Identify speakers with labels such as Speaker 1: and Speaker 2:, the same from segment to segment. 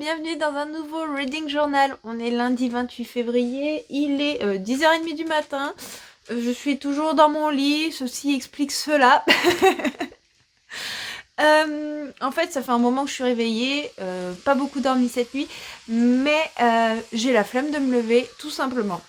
Speaker 1: bienvenue dans un nouveau Reading Journal. On est lundi 28 février, il est 10h30 du matin. Je suis toujours dans mon lit, ceci explique cela. En fait, ça fait un moment que je suis réveillée, pas beaucoup dormi cette nuit, mais j'ai la flemme de me lever, tout simplement.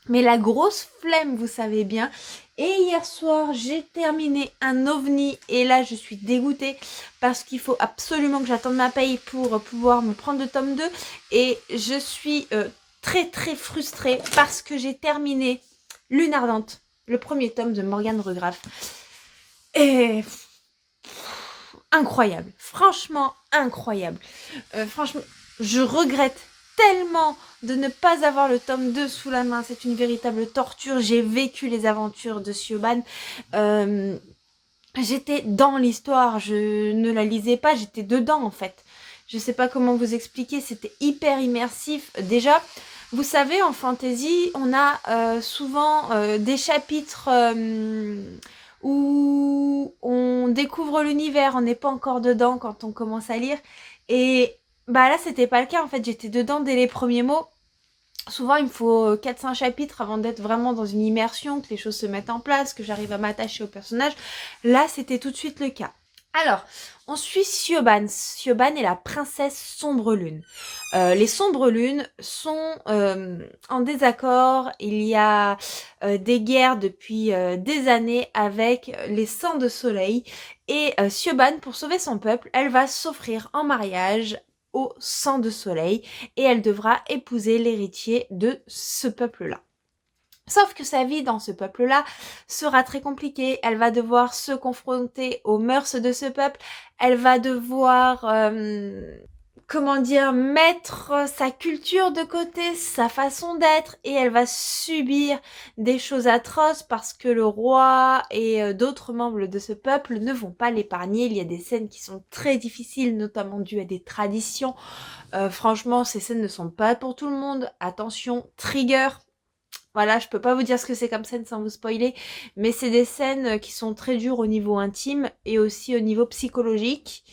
Speaker 1: Mais la grosse flemme, vous savez bien. Et hier soir, j'ai terminé un ovni et là, je suis dégoûtée parce qu'il faut absolument que j'attende ma paye pour pouvoir me prendre le tome 2. Et je suis très frustrée parce que j'ai terminé Lune Ardente, le premier tome de Morgane Regraf. Et incroyable, franchement incroyable. Franchement, je regrette tellement de ne pas avoir le tome 2 sous la main. C'est une véritable torture. J'ai vécu les aventures de Siobhan. J'étais dans l'histoire. Je ne la lisais pas. J'étais dedans, en fait. Je sais pas comment vous expliquer. C'était hyper immersif. Déjà, vous savez, en fantasy, on a souvent des chapitres où on découvre l'univers. On n'est pas encore dedans quand on commence à lire. Et bah là, c'était pas le cas. En fait, j'étais dedans dès les premiers mots. Souvent, il me faut 4-5 chapitres avant d'être vraiment dans une immersion, que les choses se mettent en place, que j'arrive à m'attacher au personnage. Là, c'était tout de suite le cas. Alors, on suit Siobhan. Siobhan est la princesse Sombre Lune. Les Sombres Lunes sont en désaccord. Il y a des guerres depuis des années avec les Sangs de Soleil. Et Siobhan, pour sauver son peuple, elle va s'offrir en mariage au Sang de Soleil et elle devra épouser l'héritier de ce peuple-là. Sauf que sa vie dans ce peuple-là sera très compliquée. Elle va devoir se confronter aux mœurs de ce peuple. Elle va devoir, mettre sa culture de côté, sa façon d'être. Et elle va subir des choses atroces parce que le roi et d'autres membres de ce peuple ne vont pas l'épargner. Il y a des scènes qui sont très difficiles, notamment dues à des traditions. Franchement, ces scènes ne sont pas pour tout le monde. Attention, trigger. Voilà, je peux pas vous dire ce que c'est comme scène sans vous spoiler, mais c'est des scènes qui sont très dures au niveau intime et aussi au niveau psychologique.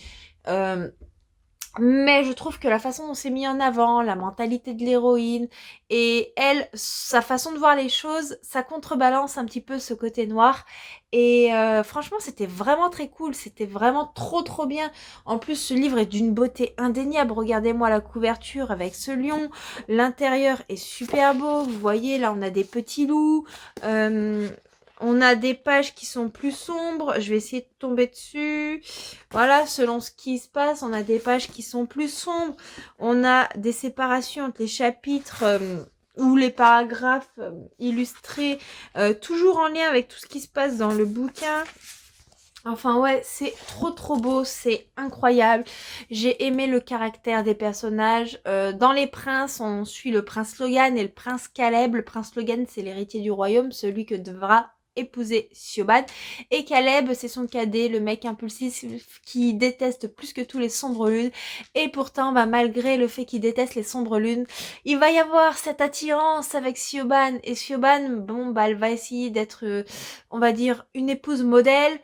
Speaker 1: Mais je trouve que la façon dont c'est mis en avant, la mentalité de l'héroïne et elle, sa façon de voir les choses, ça contrebalance un petit peu ce côté noir. Et franchement, c'était vraiment très cool, c'était vraiment trop bien. En plus, ce livre est d'une beauté indéniable. Regardez-moi la couverture avec ce lion. L'intérieur est super beau. Vous voyez, là, on a des petits loups. On a des pages qui sont plus sombres. Je vais essayer de tomber dessus. Voilà, selon ce qui se passe, on a des pages qui sont plus sombres. On a des séparations entre les chapitres ou les paragraphes illustrés, toujours en lien avec tout ce qui se passe dans le bouquin. Enfin ouais, c'est trop beau, c'est incroyable. J'ai aimé le caractère des personnages. Dans les princes, on suit le prince Logan et le prince Caleb. Le prince Logan, c'est l'héritier du royaume, celui que devra épouser Siobhan. Et Caleb, c'est son cadet, le mec impulsif qui déteste plus que tous les sombres lunes. Et pourtant, malgré le fait qu'il déteste les sombres lunes, il va y avoir cette attirance avec Siobhan. Et Siobhan, elle va essayer d'être, on va dire, une épouse modèle,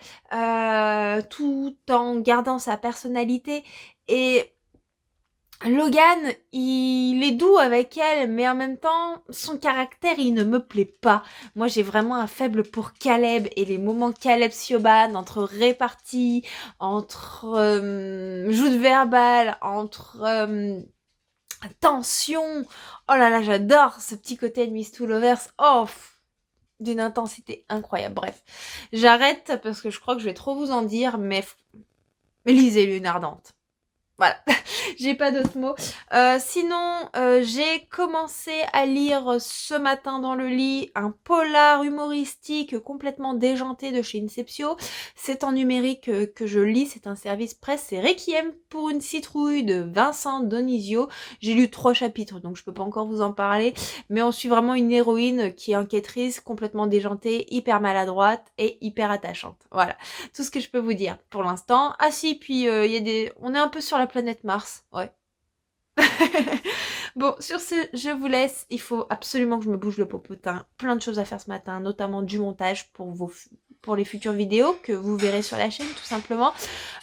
Speaker 1: tout en gardant sa personnalité. Et Logan, il est doux avec elle, mais en même temps, son caractère, il ne me plaît pas. Moi, j'ai vraiment un faible pour Caleb et les moments Caleb-Siobhan, entre réparties, entre joutes verbales, entre tension. Oh là là, j'adore ce petit côté de Miss Two Lovers. Oh, d'une intensité incroyable. Bref, j'arrête parce que je crois que je vais trop vous en dire, mais lisez Lune Ardente. Voilà, j'ai pas d'autres mots. Sinon, j'ai commencé à lire ce matin dans le lit un polar humoristique complètement déjanté de chez Inceptio. C'est en numérique que je lis, c'est un service presse. C'est Requiem pour une citrouille de Vincent Donizio. J'ai lu 3 chapitres, donc je peux pas encore vous en parler. Mais on suit vraiment une héroïne qui est enquêtrice, complètement déjantée, hyper maladroite et hyper attachante. Voilà, tout ce que je peux vous dire pour l'instant. Ah si, puis on est un peu sur la planète Mars, ouais. Bon, sur ce, je vous laisse. Il faut absolument que je me bouge le popotin. Plein de choses à faire ce matin, notamment du montage pour les futures vidéos que vous verrez sur la chaîne, tout simplement.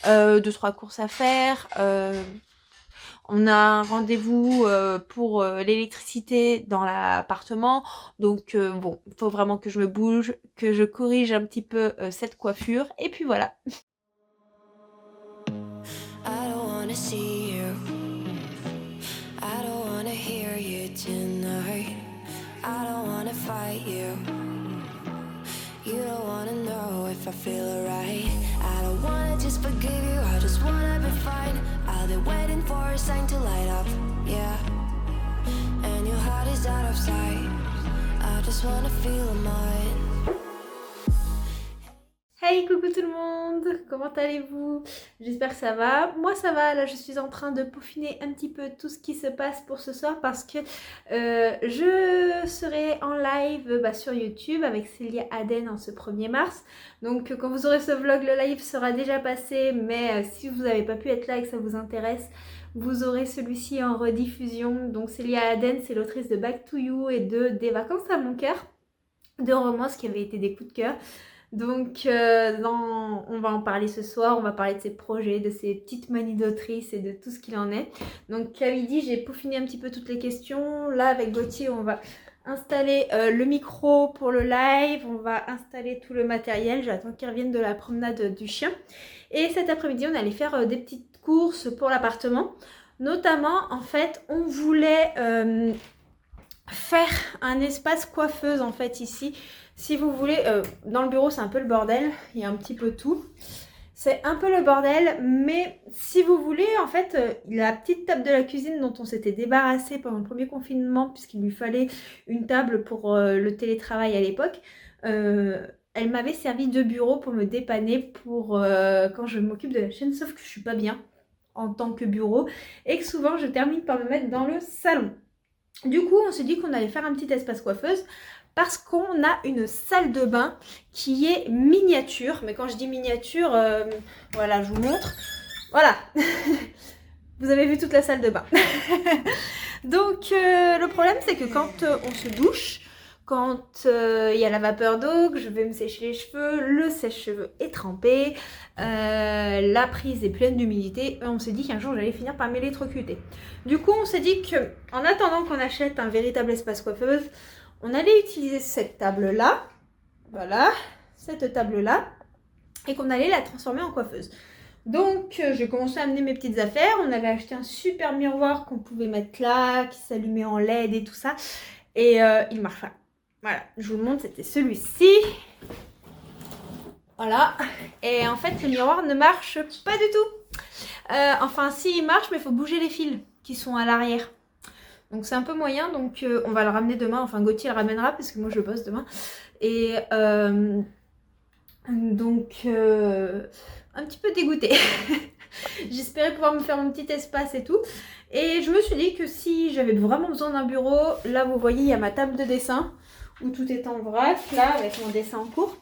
Speaker 1: 2-3 courses à faire. On a un rendez-vous pour l'électricité dans l'appartement. Donc bon, il faut vraiment que je me bouge, que je corrige un petit peu cette coiffure. Et puis voilà.
Speaker 2: I don't wanna see you. I don't wanna hear you tonight. I don't wanna fight you. You don't wanna know if I feel alright. I don't wanna just forgive you. I just wanna be fine. I'll be waiting for a sign to light up. Yeah. And your heart is out of sight. I just wanna feel mine.
Speaker 1: Hey, coucou tout le monde, comment allez-vous? J'espère que ça va. Moi ça va, là je suis en train de peaufiner un petit peu tout ce qui se passe pour ce soir parce que je serai en live sur YouTube avec Célia Aden en ce 1er mars. Donc quand vous aurez ce vlog, le live sera déjà passé, mais si vous n'avez pas pu être là et que ça vous intéresse, vous aurez celui-ci en rediffusion. Donc Célia Aden, c'est l'autrice de Back to You et de Des vacances à mon cœur, deux romances qui avaient été des coups de cœur. Donc on va en parler ce soir, on va parler de ses projets, de ses petites manies d'autrice et de tout ce qu'il en est. Donc à midi j'ai peaufiné un petit peu toutes les questions. Là avec Gauthier on va installer le micro pour le live, on va installer tout le matériel, j'attends qu'il revienne de la promenade du chien. Et cet après-midi on allait faire des petites courses pour l'appartement. Notamment en fait on voulait faire un espace coiffeuse en fait ici. Si vous voulez, dans le bureau c'est un peu le bordel, il y a un petit peu tout. C'est un peu le bordel, mais si vous voulez, en fait, la petite table de la cuisine dont on s'était débarrassé pendant le premier confinement, puisqu'il lui fallait une table pour le télétravail à l'époque, elle m'avait servi de bureau pour me dépanner pour quand je m'occupe de la chaîne, sauf que je suis pas bien en tant que bureau et que souvent je termine par me mettre dans le salon. Du coup, on s'est dit qu'on allait faire un petit espace coiffeuse parce qu'on a une salle de bain qui est miniature. Mais quand je dis miniature, voilà, je vous montre. Voilà, vous avez vu toute la salle de bain. Donc, le problème, c'est que quand on se douche, quand il y a la vapeur d'eau, que je vais me sécher les cheveux, le sèche-cheveux est trempé, la prise est pleine d'humidité, on s'est dit qu'un jour j'allais finir par m'électrocuter. Du coup on s'est dit qu'en attendant qu'on achète un véritable espace coiffeuse, on allait utiliser cette table là, voilà, cette table là, et qu'on allait la transformer en coiffeuse. Donc j'ai commencé à amener mes petites affaires, on avait acheté un super miroir qu'on pouvait mettre là, qui s'allumait en LED et tout ça, et il marche pas. Voilà, je vous le montre, c'était celui-ci. Voilà, et en fait le miroir ne marche pas du tout. Enfin si, il marche, mais il faut bouger les fils qui sont à l'arrière. Donc c'est un peu moyen, donc on va le ramener demain, enfin Gauthier le ramènera parce que moi je bosse demain. Et donc un petit peu dégoûtée. J'espérais pouvoir me faire mon petit espace et tout. Et je me suis dit que si j'avais vraiment besoin d'un bureau, là vous voyez il y a ma table de dessin où tout est en vrac, là avec mon dessin en cours.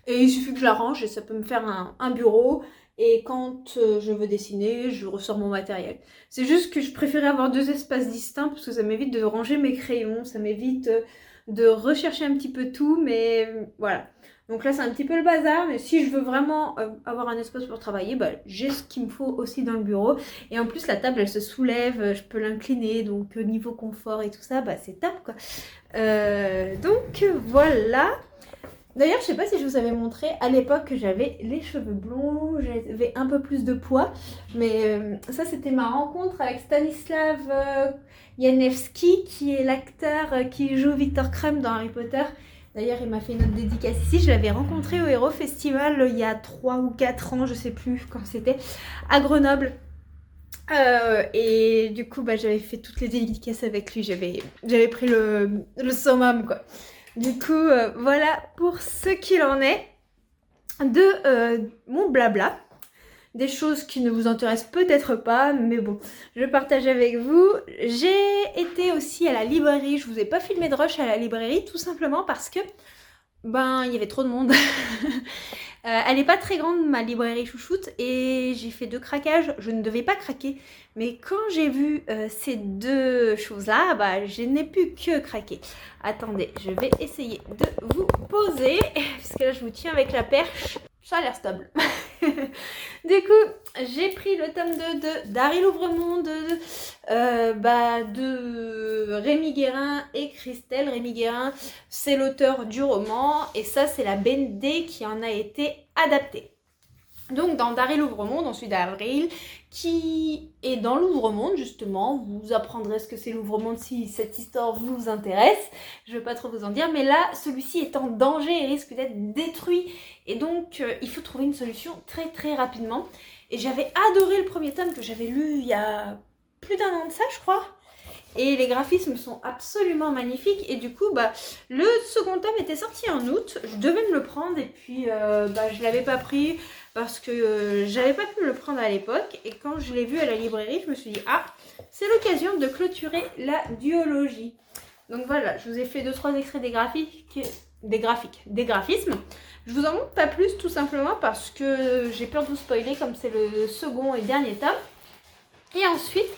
Speaker 1: Et il suffit que je la range et ça peut me faire un bureau. Et quand je veux dessiner, je ressors mon matériel. C'est juste que je préférais avoir deux espaces distincts parce que ça m'évite de ranger mes crayons, ça m'évite de rechercher un petit peu tout, mais voilà. Donc là c'est un petit peu le bazar, mais si je veux vraiment avoir un espace pour travailler, bah, j'ai ce qu'il me faut aussi dans le bureau. Et en plus la table elle se soulève, je peux l'incliner, donc niveau confort et tout ça, bah, c'est top quoi. Donc voilà. D'ailleurs, je sais pas si je vous avais montré, à l'époque j'avais les cheveux blonds, j'avais un peu plus de poids, mais ça c'était ma rencontre avec Stanislav Janevski, qui est l'acteur qui joue Victor Crumb dans Harry Potter. D'ailleurs, il m'a fait une autre dédicace ici, je l'avais rencontré au Hero Festival il y a 3 ou 4 ans, je sais plus quand c'était, à Grenoble. Et du coup, bah, j'avais fait toutes les dédicaces avec lui, j'avais pris le summum quoi. Du coup, voilà pour ce qu'il en est de mon blabla. Des choses qui ne vous intéressent peut-être pas, mais bon, je partage avec vous. J'ai été aussi à la librairie, je vous ai pas filmé de rush à la librairie, tout simplement parce que, ben, il y avait trop de monde. Elle n'est pas très grande, ma librairie chouchoute, et j'ai fait 2 craquages. Je ne devais pas craquer, mais quand j'ai vu ces 2 choses-là, bah, je n'ai pu que craquer. Attendez, je vais essayer de vous poser, parce que là je vous tiens avec la perche. Ça a l'air stable. Du coup, j'ai pris le tome 2 de Daryl Ouvremonde, de Rémi Guérin et Christelle. Rémi Guérin, c'est l'auteur du roman et ça, c'est la BD qui en a été adaptée. Donc dans Daryl Ouvremonde, on suit Daryl qui est dans l'Ouvremonde justement. Vous apprendrez ce que c'est l'Ouvremonde si cette histoire vous intéresse. Je ne vais pas trop vous en dire, mais là, celui-ci est en danger et risque d'être détruit. Et donc, il faut trouver une solution très très rapidement. Et j'avais adoré le premier tome que j'avais lu il y a plus d'un an de ça, je crois. Et les graphismes sont absolument magnifiques. Et du coup, le second tome était sorti en août. Je devais me le prendre et puis je l'avais pas pris parce que j'avais pas pu me le prendre à l'époque. Et quand je l'ai vu à la librairie, je me suis dit, ah, c'est l'occasion de clôturer la duologie. Donc voilà, je vous ai fait 2-3 extraits des graphismes. Je vous en montre pas plus tout simplement parce que j'ai peur de vous spoiler comme c'est le second et dernier tome. Et ensuite,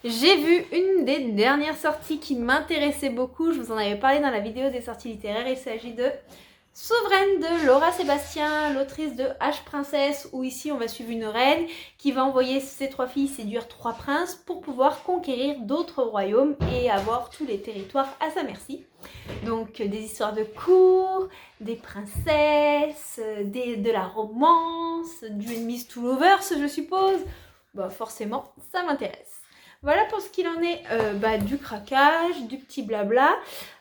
Speaker 1: j'ai vu une des dernières sorties qui m'intéressait beaucoup. Je vous en avais parlé dans la vidéo des sorties littéraires. Il s'agit de Souveraine de Laura Sébastien, l'autrice de H Princesse, où ici on va suivre une reine qui va envoyer ses 3 filles séduire 3 princes pour pouvoir conquérir d'autres royaumes et avoir tous les territoires à sa merci. Donc des histoires de cour, des princesses, de la romance, du enemies to lovers je suppose. Forcément, ça m'intéresse. Voilà pour ce qu'il en est du craquage, du petit blabla.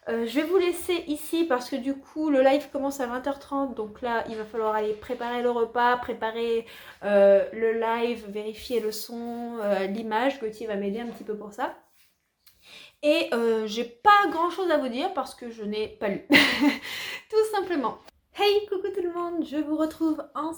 Speaker 1: Je vais vous laisser ici parce que du coup le live commence à 20h30. Donc là il va falloir aller préparer le repas, préparer le live, vérifier le son, l'image. Gauthier va m'aider un petit peu pour ça. Et j'ai pas grand chose à vous dire parce que je n'ai pas lu. Tout simplement. Hey, coucou tout le monde, je vous retrouve en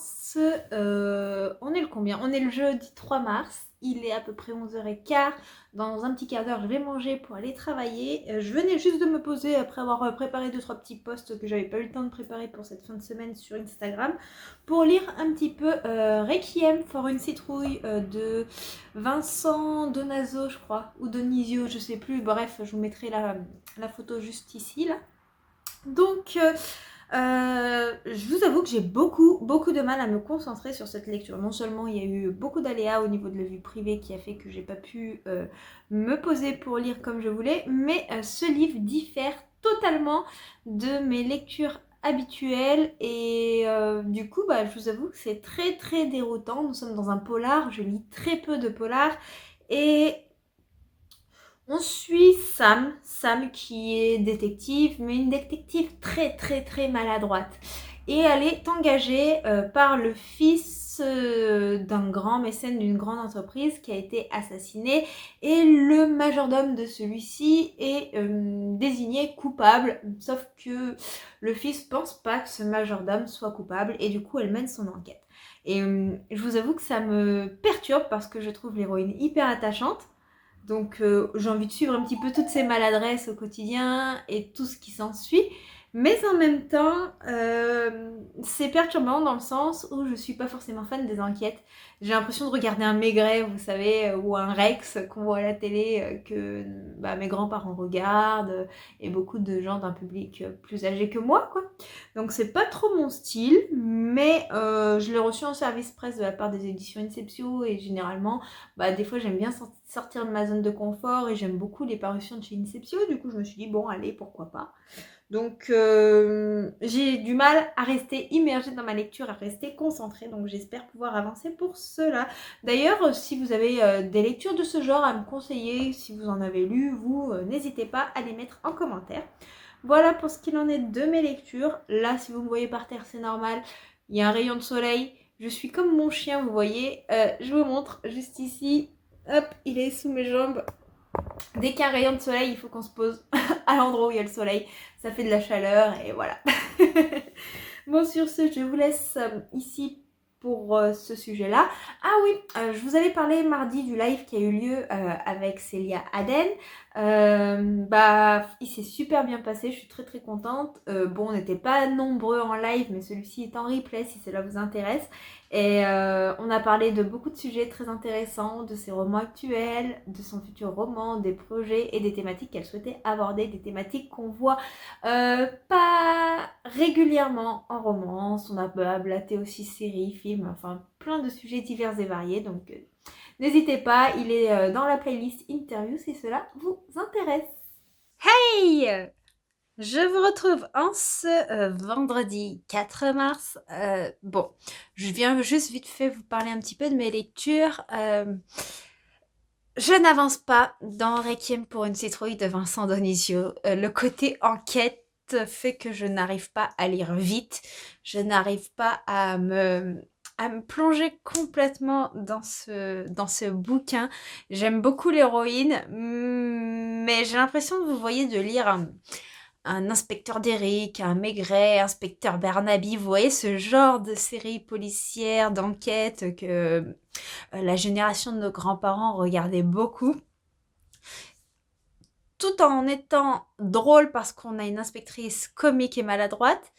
Speaker 1: on est le combien? On est le jeudi 3 mars. Il est à peu près 11h15. Dans un petit quart d'heure, je vais manger pour aller travailler. Je venais juste de me poser après avoir préparé 2-3 petits posts que j'avais pas eu le temps de préparer pour cette fin de semaine sur Instagram pour lire un petit peu Requiem for une citrouille de Vincent Donazo, je crois, ou Donizio, je sais plus. Bref, je vous mettrai la photo juste ici, là. Donc... je vous avoue que j'ai beaucoup de mal à me concentrer sur cette lecture. Non seulement il y a eu beaucoup d'aléas au niveau de la vie privée qui a fait que j'ai pas pu me poser pour lire comme je voulais, mais ce livre diffère totalement de mes lectures habituelles et du coup je vous avoue que c'est très très déroutant. Nous sommes dans un polar, je lis très peu de polar et on suit Sam qui est détective, mais une détective très très très maladroite. Et elle est engagée par le fils d'un grand mécène d'une grande entreprise qui a été assassiné. Et le majordome de celui-ci est désigné coupable, sauf que le fils pense pas que ce majordome soit coupable et du coup elle mène son enquête. Et je vous avoue que ça me perturbe parce que je trouve l'héroïne hyper attachante. Donc j'ai envie de suivre un petit peu toutes ces maladresses au quotidien et tout ce qui s'ensuit. Mais en même temps, c'est perturbant dans le sens où je suis pas forcément fan des enquêtes. J'ai l'impression de regarder un Maigret, vous savez, ou un Rex qu'on voit à la télé, que mes grands-parents regardent, et beaucoup de gens d'un public plus âgé que moi, quoi. Donc c'est pas trop mon style, mais je l'ai reçu en service presse de la part des éditions Inceptio, et généralement, des fois j'aime bien sortir de ma zone de confort, et j'aime beaucoup les parutions de chez Inceptio, du coup je me suis dit, bon allez, pourquoi pas. Donc j'ai du mal à rester immergée dans ma lecture, à rester concentrée, donc j'espère pouvoir avancer pour cela. D'ailleurs, si vous avez des lectures de ce genre à me conseiller, si vous en avez lu, vous n'hésitez pas à les mettre en commentaire. Voilà pour ce qu'il en est de mes lectures. Là, si vous me voyez par terre, c'est normal, il y a un rayon de soleil. Je suis comme mon chien, vous voyez. Je vous montre juste ici. Hop, il est sous mes jambes. Dès qu'il y a un rayon de soleil, il faut qu'on se pose à l'endroit où il y a le soleil. Ça fait de la chaleur et voilà. Bon, sur ce, je vous laisse ici pour ce sujet-là. Ah oui, je vous avais parlé mardi du live qui a eu lieu avec Célia Aden. Il s'est super bien passé, je suis très très contente. Bon, on n'était pas nombreux en live, mais celui-ci est en replay si cela vous intéresse. Et on a parlé de beaucoup de sujets très intéressants, de ses romans actuels, de son futur roman, des projets et des thématiques qu'elle souhaitait aborder, des thématiques qu'on voit pas régulièrement en romance. On a blaté aussi séries, films, enfin plein de sujets divers et variés. Donc n'hésitez pas, il est dans la playlist interview si cela vous intéresse. Hey! Je vous retrouve en ce vendredi 4 mars. Je viens juste vite fait vous parler un petit peu de mes lectures. Je n'avance pas dans Requiem pour une citrouille de Vincent D'Onofrio. Le côté enquête fait que je n'arrive pas à lire vite. Je n'arrive pas à me plonger complètement dans ce bouquin. J'aime beaucoup l'héroïne, mais j'ai l'impression, vous voyez, de lire un inspecteur Derrick, un Maigret, inspecteur Barnaby. Vous voyez ce genre de série policière, d'enquête que la génération de nos grands-parents regardait beaucoup. Tout en étant drôle parce qu'on a une inspectrice comique et maladroite,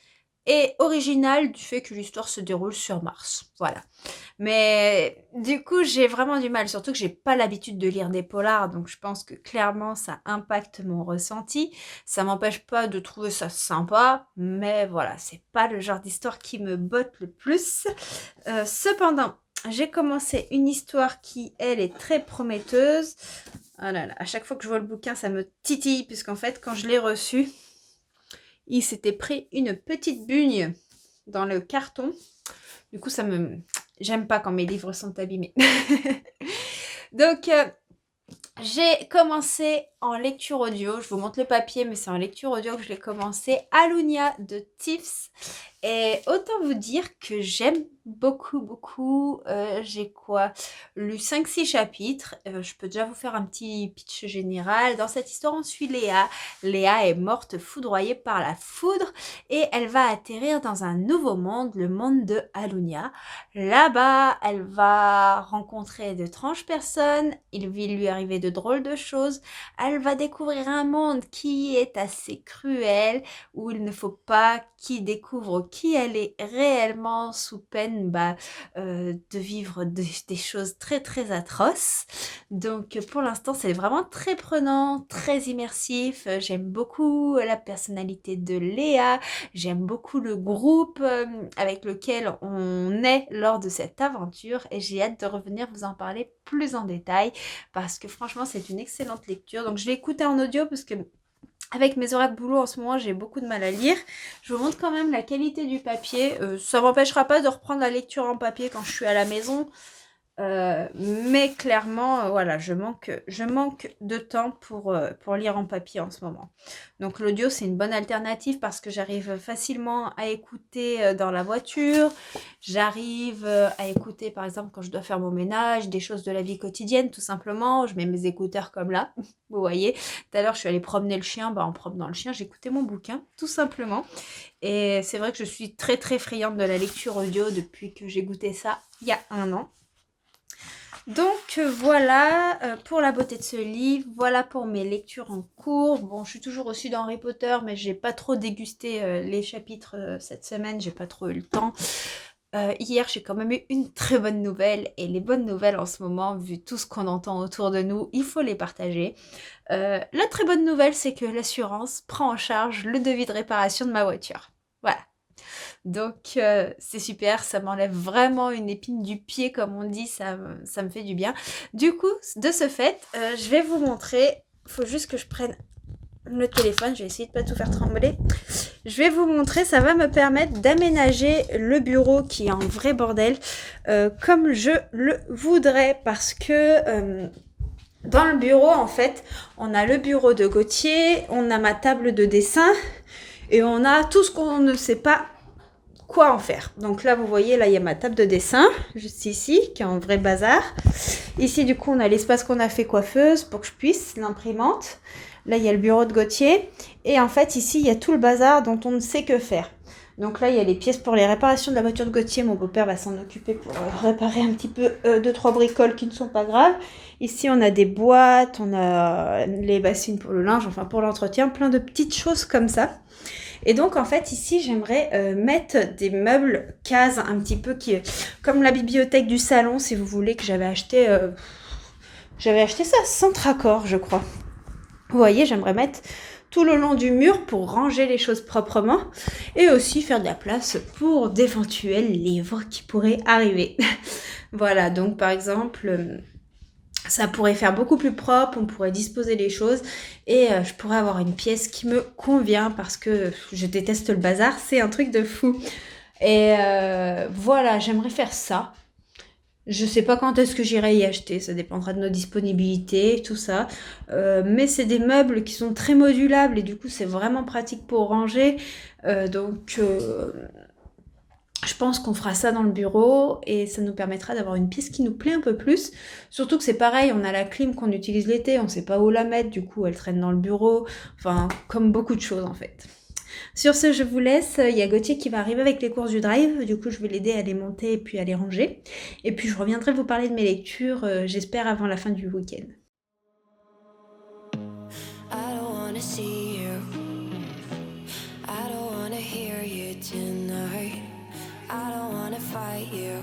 Speaker 1: et originale du fait que l'histoire se déroule sur Mars. Voilà. Mais du coup, j'ai vraiment du mal, surtout que j'ai pas l'habitude de lire des polars, donc je pense que clairement ça impacte mon ressenti. Ça m'empêche pas de trouver ça sympa, mais voilà, c'est pas le genre d'histoire qui me botte le plus. Cependant, j'ai commencé une histoire qui, elle, est très prometteuse. Oh là là, à chaque fois que je vois le bouquin, ça me titille, puisqu'en fait, quand je l'ai reçu, il s'était pris une petite bugne dans le carton. Du coup, j'aime pas quand mes livres sont abîmés. Donc, j'ai commencé en lecture audio. Je vous montre le papier, mais c'est en lecture audio que je l'ai commencé. Alunia de Tiffs. Et autant vous dire que j'aime beaucoup. J'ai lu 5-6 chapitres. Je peux déjà vous faire un petit pitch général. Dans cette histoire, on suit Léa. Léa est morte foudroyée par la foudre et elle va atterrir dans un nouveau monde, le monde de Alunia. Là-bas, elle va rencontrer d'étranges personnes. Il va lui arriver de drôles de choses. Elle va découvrir un monde qui est assez cruel, où il ne faut pas qu'il découvre qui elle est réellement sous peine de vivre des choses très très atroces. Donc pour l'instant c'est vraiment très prenant, très immersif. J'aime beaucoup la personnalité de Léa, j'aime beaucoup le groupe avec lequel on est lors de cette aventure et j'ai hâte de revenir vous en parler plus en détail parce que franchement c'est une excellente lecture. Donc je l'ai écouté en audio parce que avec mes horaires de boulot en ce moment, j'ai beaucoup de mal à lire. Je vous montre quand même la qualité du papier. Ça m'empêchera pas de reprendre la lecture en papier quand je suis à la maison. Mais clairement, voilà, je manque de temps pour lire en papier en ce moment. Donc l'audio, c'est une bonne alternative parce que j'arrive facilement à écouter dans la voiture. J'arrive à écouter, par exemple, quand je dois faire mon ménage, des choses de la vie quotidienne, tout simplement. Je mets mes écouteurs comme là, vous voyez. Tout à l'heure, je suis allée promener le chien. En promenant le chien, j'écoutais mon bouquin, tout simplement. Et c'est vrai que je suis très, très friande de la lecture audio depuis que j'ai goûté ça il y a 1 an. Donc voilà pour la beauté de ce livre, voilà pour mes lectures en cours. Bon, je suis toujours aussi dans Harry Potter, mais j'ai pas trop dégusté les chapitres cette semaine, j'ai pas trop eu le temps. Hier, j'ai quand même eu une très bonne nouvelle, et les bonnes nouvelles en ce moment, vu tout ce qu'on entend autour de nous, il faut les partager. La très bonne nouvelle, c'est que l'assurance prend en charge le devis de réparation de ma voiture. Voilà. Donc c'est super, ça m'enlève vraiment une épine du pied comme on dit, ça me fait du bien. Du coup, de ce fait, je vais vous montrer, il faut juste que je prenne le téléphone, je vais essayer de pas tout faire trembler. Je vais vous montrer, ça va me permettre d'aménager le bureau qui est un vrai bordel comme je le voudrais parce que... dans le bureau, en fait, on a le bureau de Gauthier, on a ma table de dessin et on a tout ce qu'on ne sait pas quoi en faire. Donc là, vous voyez, là, il y a ma table de dessin, juste ici, qui est en vrai bazar. Ici, du coup, on a l'espace qu'on a fait coiffeuse pour que je puisse, l'imprimante. Là, il y a le bureau de Gauthier. Et en fait, ici, il y a tout le bazar dont on ne sait que faire. Donc là, il y a les pièces pour les réparations de la voiture de Gauthier. Mon beau-père va s'en occuper pour réparer un petit peu 2-3 bricoles qui ne sont pas graves. Ici, on a des boîtes, on a les bassines pour le linge, enfin pour l'entretien, plein de petites choses comme ça. Et donc, en fait, ici, j'aimerais mettre des meubles cases un petit peu qui, comme la bibliothèque du salon, si vous voulez, que j'avais acheté ça sans Tracor, je crois. Vous voyez, j'aimerais mettre tout le long du mur pour ranger les choses proprement et aussi faire de la place pour d'éventuels livres qui pourraient arriver. Voilà, donc par exemple, ça pourrait faire beaucoup plus propre, on pourrait disposer les choses et je pourrais avoir une pièce qui me convient parce que je déteste le bazar, c'est un truc de fou. Et voilà, j'aimerais faire ça. Je sais pas quand est-ce que j'irai y acheter, ça dépendra de nos disponibilités, tout ça. Mais c'est des meubles qui sont très modulables et du coup c'est vraiment pratique pour ranger. Donc je pense qu'on fera ça dans le bureau et ça nous permettra d'avoir une pièce qui nous plaît un peu plus. Surtout que c'est pareil, on a la clim qu'on utilise l'été, on sait pas où la mettre, du coup elle traîne dans le bureau. Enfin, comme beaucoup de choses en fait. Sur ce, je vous laisse. Il y a Gauthier qui va arriver avec les courses du drive. Du coup, je vais l'aider à les monter et puis à les ranger. Et puis, je reviendrai vous parler de mes lectures, j'espère, avant la fin du week-end.
Speaker 2: I don't wanna see you. I don't wanna hear you tonight. I don't wanna fight you.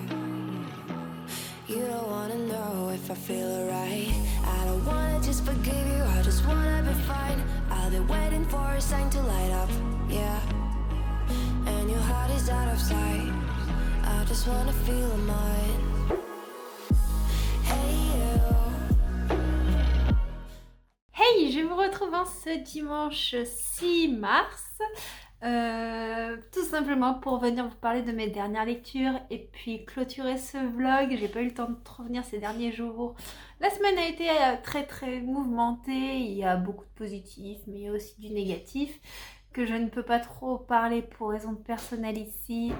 Speaker 2: You don't wanna know if I feel alright. I don't wanna just forgive you. I just wanna be fine. I'll be waiting for a sign to light up. Yeah. And your heart is out of sight. I just wanna feel mine. Hey you.
Speaker 1: Hey, je vous retrouve en ce dimanche 6 mars. Tout simplement pour venir vous parler de mes dernières lectures et puis clôturer ce vlog. J'ai pas eu le temps de revenir ces derniers jours. La semaine a été très très mouvementée. Il y a beaucoup de positifs mais il y a aussi du négatif que je ne peux pas trop parler pour raison personnelle ici,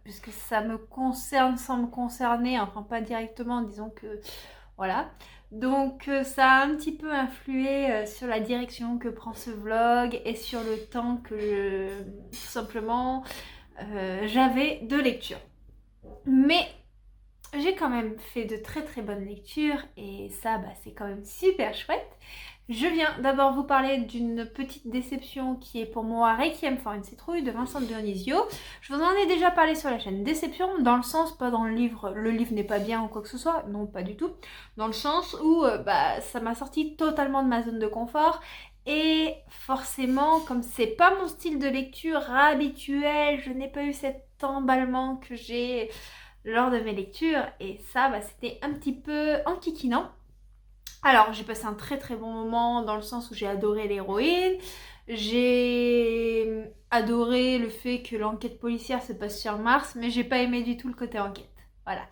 Speaker 1: puisque ça me concerne sans me concerner, enfin pas directement, disons que voilà. Donc ça a un petit peu influé sur la direction que prend ce vlog et sur le temps que tout simplement j'avais de lecture. Mais j'ai quand même fait de très très bonnes lectures et ça c'est quand même super chouette. Je viens d'abord vous parler d'une petite déception qui est pour moi Requiem for une citrouille de Vincent Dionisio. Je vous en ai déjà parlé sur la chaîne. Déception dans le sens, pas dans le livre n'est pas bien ou quoi que ce soit, non pas du tout. Dans le sens où ça m'a sorti totalement de ma zone de confort. Et forcément, comme c'est pas mon style de lecture habituel, je n'ai pas eu cet emballement que j'ai lors de mes lectures. Et ça, c'était un petit peu enquiquinant. Alors, j'ai passé un très très bon moment dans le sens où j'ai adoré l'héroïne. J'ai adoré le fait que l'enquête policière se passe sur Mars, mais j'ai pas aimé du tout le côté enquête. Voilà.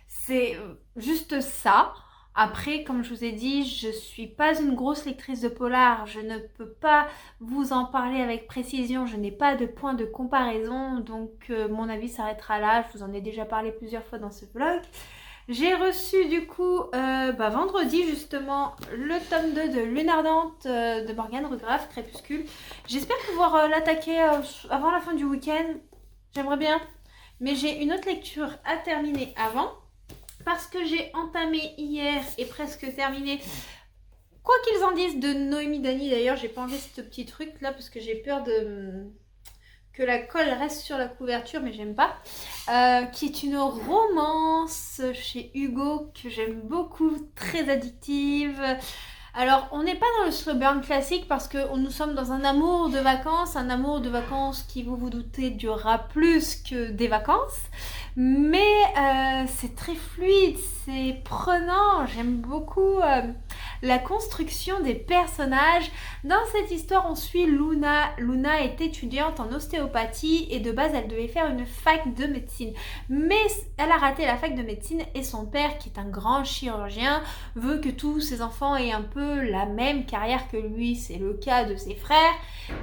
Speaker 1: C'est juste ça. Après, comme je vous ai dit, je suis pas une grosse lectrice de polar. Je ne peux pas vous en parler avec précision. Je n'ai pas de point de comparaison. Donc, mon avis s'arrêtera là. Je vous en ai déjà parlé plusieurs fois dans ce vlog. J'ai reçu du coup vendredi justement le tome 2 de Lune Ardente de Morgane Rugraff, Crépuscule. J'espère pouvoir l'attaquer avant la fin du week-end. J'aimerais bien. Mais j'ai une autre lecture à terminer avant. Parce que j'ai entamé hier et presque terminé. Quoi qu'ils en disent de Noémie Dany, d'ailleurs, j'ai pas enlevé ce petit truc là parce que j'ai peur que la colle reste sur la couverture, mais j'aime pas. Qui est une romance chez Hugo que j'aime beaucoup, très addictive. Alors, on n'est pas dans le slow burn classique parce que nous sommes dans un amour de vacances qui, vous doutez, durera plus que des vacances. Mais c'est très fluide, c'est prenant, j'aime beaucoup la construction des personnages. Dans cette histoire, on suit Luna. Luna est étudiante en ostéopathie et de base, elle devait faire une fac de médecine. Mais elle a raté la fac de médecine et son père, qui est un grand chirurgien, veut que tous ses enfants aient un peu la même carrière que lui. C'est le cas de ses frères.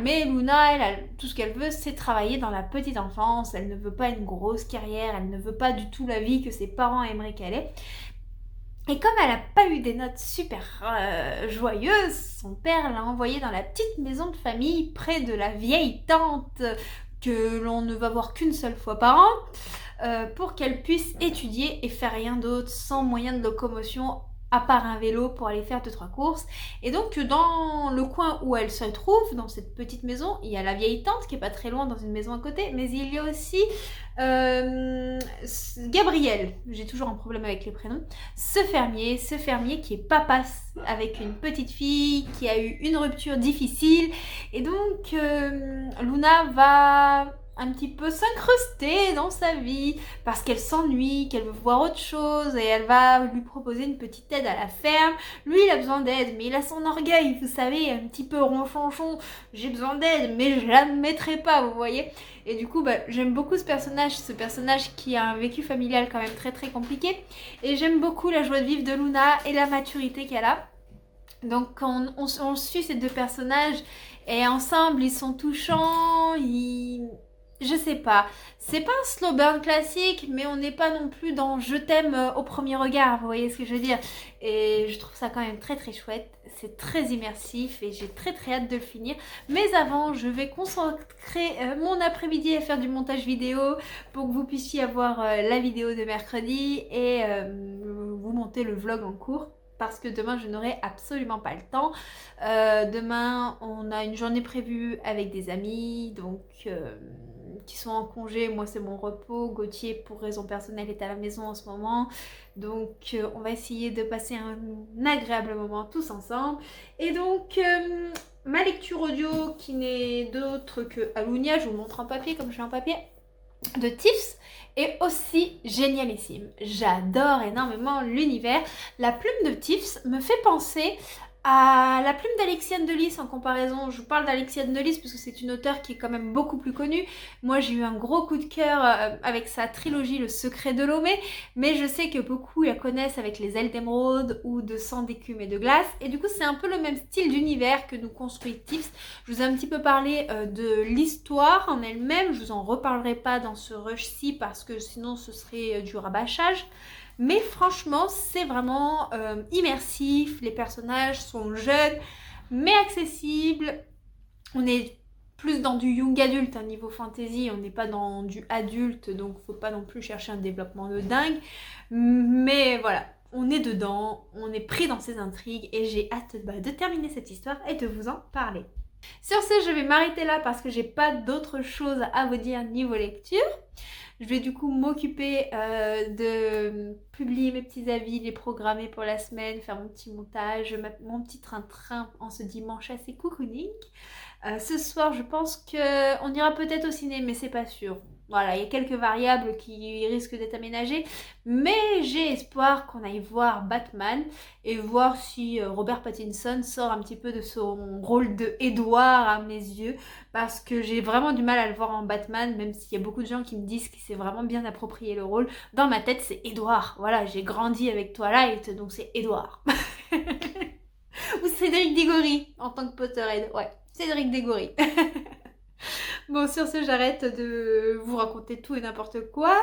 Speaker 1: Mais Luna, tout ce qu'elle veut, c'est travailler dans la petite enfance. Elle ne veut pas une grosse carrière. Elle ne veut pas du tout la vie que ses parents aimeraient qu'elle ait. Et comme elle n'a pas eu des notes super joyeuses, son père l'a envoyée dans la petite maison de famille près de la vieille tante que l'on ne va voir qu'une seule fois par an, pour qu'elle puisse étudier et faire rien d'autre sans moyen de locomotion à part un vélo pour aller faire 2-3 courses. Et donc dans le coin où elle se trouve, dans cette petite maison, il y a la vieille tante qui est pas très loin dans une maison à côté, mais il y a aussi Gabriel, j'ai toujours un problème avec les prénoms, ce fermier qui est papa avec une petite fille qui a eu une rupture difficile, et donc Luna va un petit peu s'incruster dans sa vie parce qu'elle s'ennuie, qu'elle veut voir autre chose, et elle va lui proposer une petite aide à la ferme. Lui, il a besoin d'aide, mais il a son orgueil, vous savez, un petit peu ronchonchon. J'ai besoin d'aide, mais je la mettrai pas, vous voyez. Et du coup, j'aime beaucoup ce personnage qui a un vécu familial quand même très très compliqué. Et j'aime beaucoup la joie de vivre de Luna et la maturité qu'elle a. Donc on suit ces deux personnages et ensemble ils sont touchants, je sais pas, c'est pas un slow burn classique, mais on n'est pas non plus dans je t'aime au premier regard, vous voyez ce que je veux dire. Et je trouve ça quand même très très chouette, c'est très immersif et j'ai très très hâte de le finir. Mais avant, je vais consacrer mon après-midi à faire du montage vidéo pour que vous puissiez avoir la vidéo de mercredi et vous monter le vlog en cours. Parce que demain je n'aurai absolument pas le temps. Demain on a une journée prévue avec des amis, donc qui sont en congé. Moi c'est mon repos. Gauthier pour raison personnelle est à la maison en ce moment, donc on va essayer de passer un agréable moment tous ensemble. Et donc ma lecture audio qui n'est d'autre que Alunia, je vous montre en papier comme je suis en papier, de Tiffs est aussi génialissime. J'adore énormément l'univers. La plume de Tiffs me fait penser à la plume d'Alexiane Delis en comparaison. Je vous parle d'Alexiane Delis parce que c'est une auteure qui est quand même beaucoup plus connue. Moi j'ai eu un gros coup de cœur avec sa trilogie Le Secret de Lomé, mais je sais que beaucoup la connaissent avec Les Ailes d'Émeraude ou De Sang, d'écume et de glace, et du coup c'est un peu le même style d'univers que nous construit Tiffs. Je vous ai un petit peu parlé de l'histoire en elle-même, je vous en reparlerai pas dans ce rush-ci parce que sinon ce serait du rabâchage. Mais franchement, c'est vraiment immersif, les personnages sont jeunes, mais accessibles. On est plus dans du young adulte, un niveau fantasy, on n'est pas dans du adulte, donc faut pas non plus chercher un développement de dingue. Mais voilà, on est dedans, on est pris dans ces intrigues, et j'ai hâte de terminer cette histoire et de vous en parler. Sur ce, je vais m'arrêter là parce que j'ai pas d'autre chose à vous dire niveau lecture. Je vais du coup m'occuper de publier mes petits avis, les programmer pour la semaine, faire mon petit montage, mon petit train-train en ce dimanche assez cocooning. Ce soir, je pense qu'on ira peut-être au ciné, mais c'est pas sûr. Voilà, il y a quelques variables qui risquent d'être aménagées, mais j'ai espoir qu'on aille voir Batman et voir si Robert Pattinson sort un petit peu de son rôle de Edouard à mes yeux, parce que j'ai vraiment du mal à le voir en Batman, même s'il y a beaucoup de gens qui me disent qu'il s'est vraiment bien approprié le rôle. Dans ma tête, c'est Edouard. Voilà, j'ai grandi avec Twilight, donc c'est Edouard. Ou Cédric Diggory en tant que Potterhead. Ouais, Cédric Diggory. Bon, sur ce, j'arrête de vous raconter tout et n'importe quoi.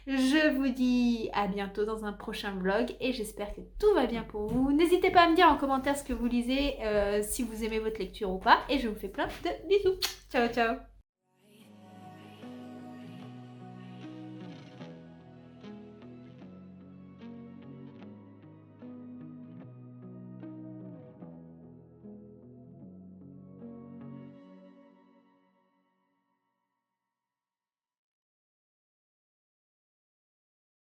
Speaker 1: Je vous dis à bientôt dans un prochain vlog et j'espère que tout va bien pour vous. N'hésitez pas à me dire en commentaire ce que vous lisez, si vous aimez votre lecture ou pas. Et je vous fais plein de bisous. Ciao, ciao.